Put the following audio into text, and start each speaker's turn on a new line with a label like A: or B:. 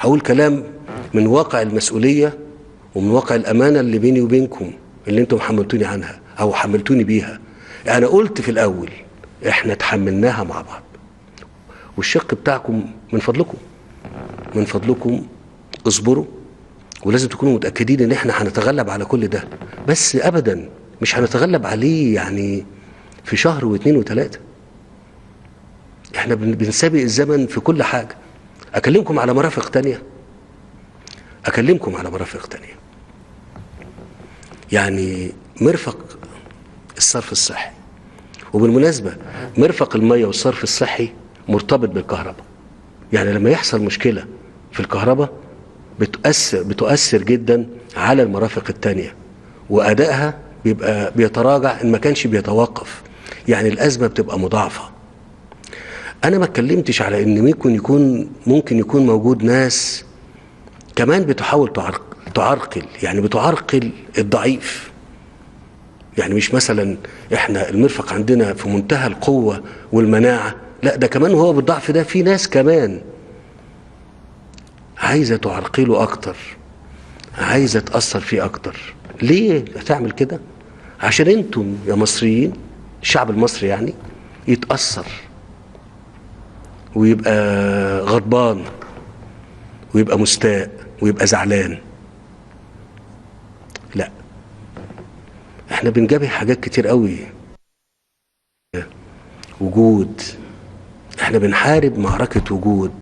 A: هقول كلام من واقع المسؤولية ومن واقع الأمانة اللي بيني وبينكم، اللي انتم حملتوني عنها أو حملتوني بيها. أنا قلت في الأول احنا تحملناها مع بعض، والشق بتاعكم من فضلكم اصبروا، ولازم تكونوا متأكدين ان احنا هنتغلب على كل ده، بس أبدا مش هنتغلب عليه يعني في شهر واثنين وثلاثة. احنا بنسابق الزمن في كل حاجة. أكلمكم على مرافق تانية، يعني مرفق الصرف الصحي. وبالمناسبة مرفق المية والصرف الصحي مرتبط بالكهرباء، يعني لما يحصل مشكلة في الكهرباء بتؤثر جدا على المرافق التانية، وأدائها بيبقى بيتراجع إن ما كانش بيتوقف، يعني الأزمة بتبقى مضاعفة. أنا ما اتكلمتش على إن ممكن يكون موجود ناس كمان بتحاول بتعرقل الضعيف. يعني مش مثلا احنا المرفق عندنا في منتهى القوة والمناعة، لا، ده كمان وهو بالضعف ده في ناس كمان عايزة تعرقله أكتر، عايزة تأثر فيه أكتر. ليه هتعمل كده؟ عشان انتم يا مصريين، الشعب المصري يعني، يتأثر ويبقى غضبان ويبقى مستاء ويبقى زعلان. لا، احنا بنجابه حاجات كتير قوي. وجود، احنا بنحارب معركة وجود.